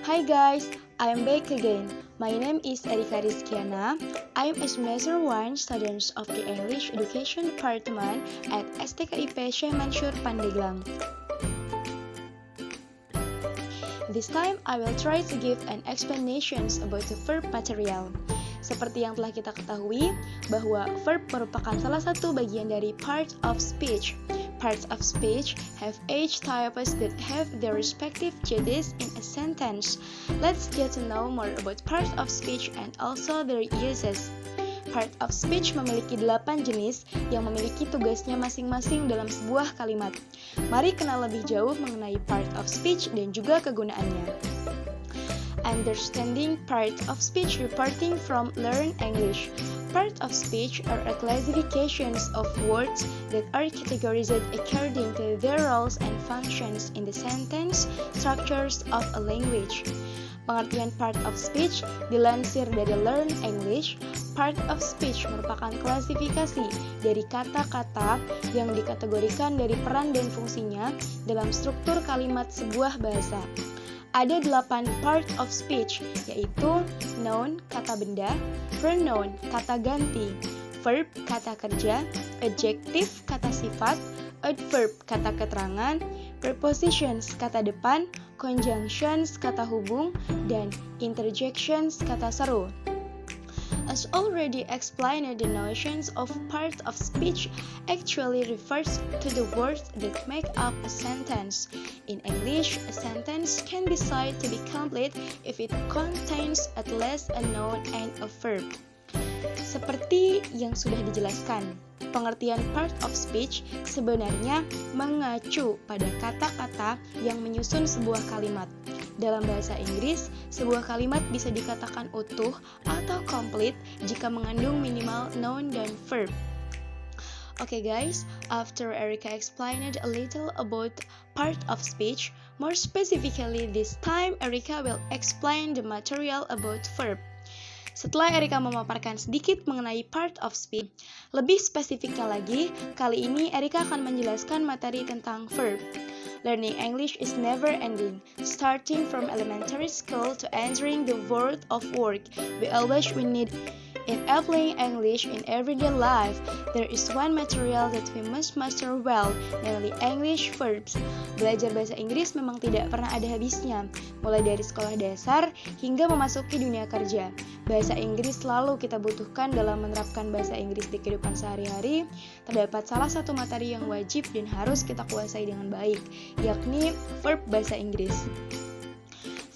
Hi guys, I'm back again. My name is Erika Rizkiana. I'm a semester 1 student of the English Education Department at STKIP Syekh Mansur Pandeglang. This time, I will try to give an explanations about the verb material. Seperti yang telah kita ketahui, bahwa verb merupakan salah satu bagian dari part of speech. Parts of speech have each types that have their respective duties in a sentence. Let's get to know more about parts of speech and also their uses. Part of speech memiliki 8 jenis yang memiliki tugasnya masing-masing dalam sebuah kalimat. Mari kenal lebih jauh mengenai part of speech dan juga kegunaannya. Understanding part of speech reporting from Learn English. Part of speech are a classifications of words that are categorized according to their roles and functions in the sentence structures of a language. Pengertian part of speech dilansir dari Learn English. Part of speech merupakan klasifikasi dari kata-kata yang dikategorikan dari peran dan fungsinya dalam struktur kalimat sebuah bahasa. Ada 8 part of speech, yaitu noun, kata benda, pronoun, kata ganti, verb, kata kerja, adjective, kata sifat, adverb, kata keterangan, prepositions, kata depan, conjunctions, kata hubung, dan interjections, kata seru. As already explained, the notions of part of speech actually refers to the words that make up a sentence. In English, a sentence can be said to be complete if it contains at least a noun and a verb. Seperti yang sudah dijelaskan, pengertian part of speech sebenarnya mengacu pada kata-kata yang menyusun sebuah kalimat. Dalam bahasa Inggris, sebuah kalimat bisa dikatakan utuh atau complete jika mengandung minimal noun dan verb. Okay guys, after Erika explained a little about part of speech, more specifically this time Erika will explain the material about verb. Setelah Erika memaparkan sedikit mengenai part of speech, lebih spesifiknya lagi, kali ini Erika akan menjelaskan materi tentang verb. Learning English is never ending. Starting from elementary school to entering the world of work, we always need in applying English in everyday life. There is one material that we must master well, namely English verbs. Belajar bahasa Inggris memang tidak pernah ada habisnya, mulai dari sekolah dasar hingga memasuki dunia kerja. Bahasa Inggris selalu kita butuhkan dalam menerapkan bahasa Inggris di kehidupan sehari-hari. Terdapat salah satu materi yang wajib dan harus kita kuasai dengan baik, yakni verb bahasa Inggris.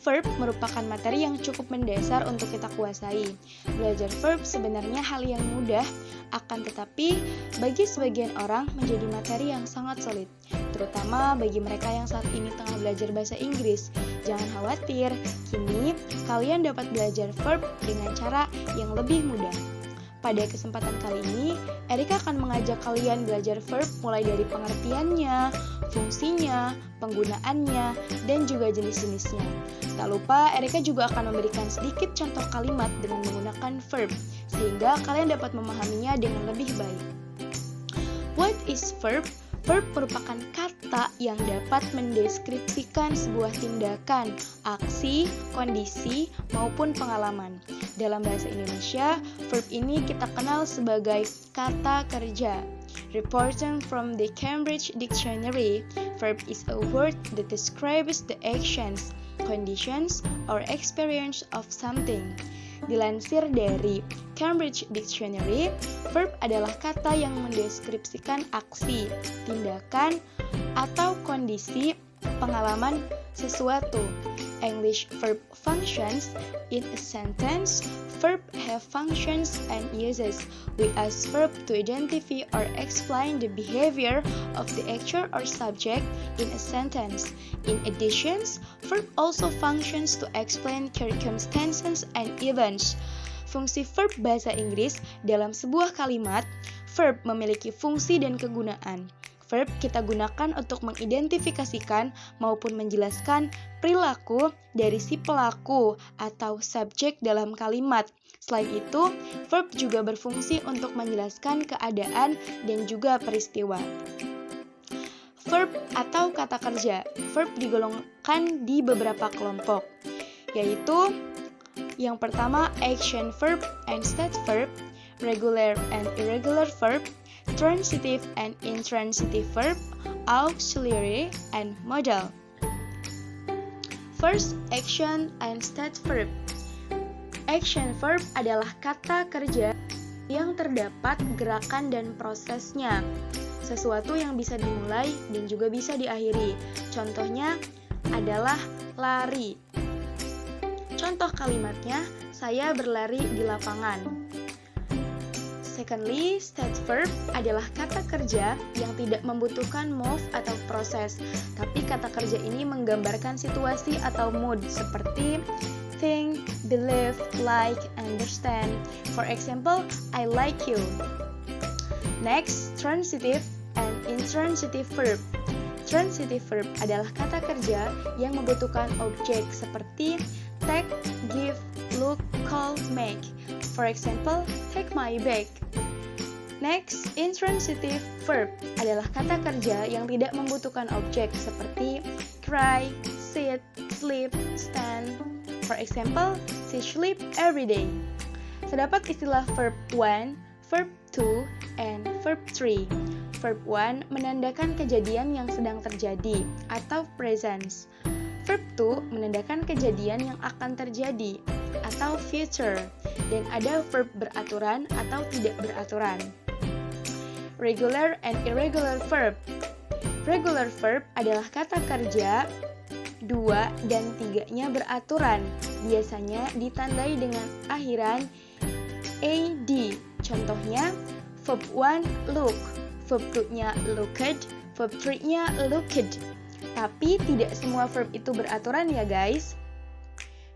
Verb merupakan materi yang cukup mendasar untuk kita kuasai. Belajar verb sebenarnya hal yang mudah, akan tetapi bagi sebagian orang menjadi materi yang sangat sulit, terutama bagi mereka yang saat ini tengah belajar bahasa Inggris. Jangan khawatir, kini kalian dapat belajar verb dengan cara yang lebih mudah. Pada kesempatan kali ini, Erika akan mengajak kalian belajar verb mulai dari pengertiannya, fungsinya, penggunaannya, dan juga jenis-jenisnya. Tak lupa, Erika juga akan memberikan sedikit contoh kalimat dengan menggunakan verb, sehingga kalian dapat memahaminya dengan lebih baik. What is verb? Verb merupakan kata yang dapat mendeskripsikan sebuah tindakan, aksi, kondisi, maupun pengalaman. Dalam bahasa Indonesia, verb ini kita kenal sebagai kata kerja. Reporting from the Cambridge Dictionary, verb is a word that describes the actions, conditions, or experience of something. Dilansir dari Cambridge Dictionary, verb adalah kata yang mendeskripsikan aksi, tindakan, atau kondisi pengalaman sesuatu. English verb functions in a sentence. Verb have functions and uses. We use verb to identify or explain the behavior of the actor or subject in a sentence. In addition, verb also functions to explain circumstances and events. Fungsi verb bahasa Inggris dalam sebuah kalimat, verb memiliki fungsi dan kegunaan. Verb kita gunakan untuk mengidentifikasikan maupun menjelaskan perilaku dari si pelaku atau subjek dalam kalimat. Selain itu, verb juga berfungsi untuk menjelaskan keadaan dan juga peristiwa. Verb atau kata kerja. Verb digolongkan di beberapa kelompok. yaitu yang pertama action verb and state verb, regular and irregular verb, transitive and intransitive verb, auxiliary, and modal. First, action and state verb. Action verb adalah kata kerja yang terdapat gerakan dan prosesnya, sesuatu yang bisa dimulai dan juga bisa diakhiri. Contohnya adalah lari. Contoh kalimatnya, saya berlari di lapangan. Secondly, state verb adalah kata kerja yang tidak membutuhkan move atau proses, tapi kata kerja ini menggambarkan situasi atau mood seperti think, believe, like, understand. For example, I like you. Next, transitive and intransitive verb. Transitive verb adalah kata kerja yang membutuhkan objek seperti take, give, look, call, make. For example, take my bag. Next, intransitive verb adalah kata kerja yang tidak membutuhkan objek seperti cry, sit, sleep, stand. For example, she sleep every day. Terdapat istilah verb 1, verb 2, and verb 3. Verb 1 menandakan kejadian yang sedang terjadi atau presence. Verb 2 menandakan kejadian yang akan terjadi atau future. Dan ada verb beraturan atau tidak beraturan. Regular and irregular verb. Regular verb adalah kata kerja 2 dan 3-nya beraturan. Biasanya ditandai dengan akhiran AD. Contohnya, verb 1 look, verb 2-nya looked, verb 3-nya looked. Tapi tidak semua verb itu beraturan ya guys.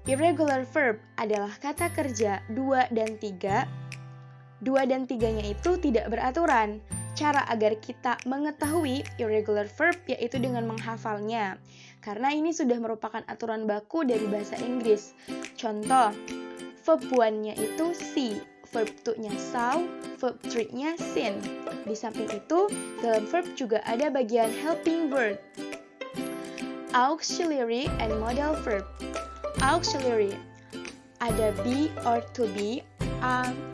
Irregular verb adalah kata kerja 2 dan 3. 2 dan 3-nya itu tidak beraturan. Cara agar kita mengetahui irregular verb yaitu dengan menghafalnya. Karena ini sudah merupakan aturan baku dari bahasa Inggris. Contoh, verb 1-nya itu see, verb 2-nya saw, verb 3-nya seen. Di samping itu, dalam verb juga ada bagian helping word. Auxiliary and modal verb. Auxiliary ada be or to be,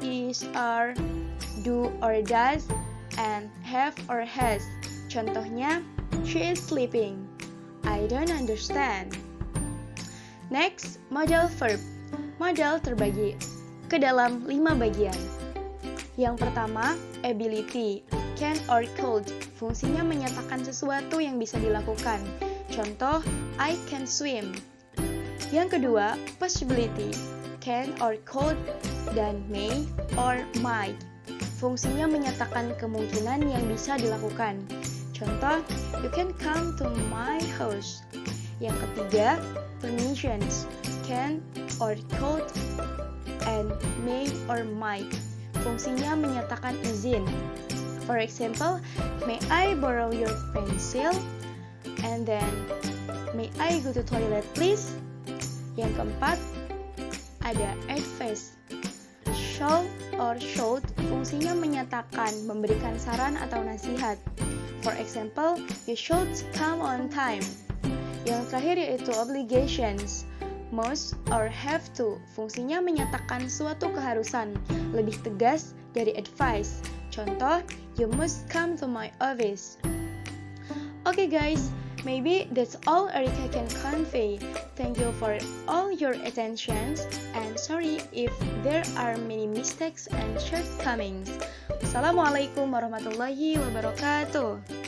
is, are, do or does, and have or has. Contohnya, she is sleeping. I don't understand. Next, modal verb. Modal terbagi ke dalam 5 bagian. Yang pertama, ability, can or could. Fungsinya menyatakan sesuatu yang bisa dilakukan. Contoh, I can swim. Yang kedua, possibility, can or could, dan may or might. Fungsinya menyatakan kemungkinan yang bisa dilakukan. Contoh, you can come to my house. Yang ketiga, permissions, can or could, and may or might. Fungsinya menyatakan izin. For example, may I borrow your pencil? And then, may I go to toilet please? Yang keempat, ada advice. Shall or should fungsinya menyatakan memberikan saran atau nasihat. For example, you should come on time. Yang terakhir yaitu obligations. Must or have to fungsinya menyatakan suatu keharusan, lebih tegas dari advice. Contoh, you must come to my office. Okay guys, maybe that's all Erika can convey. Thank you for all your attentions and sorry if there are many mistakes and shortcomings. Assalamualaikum warahmatullahi wabarakatuh.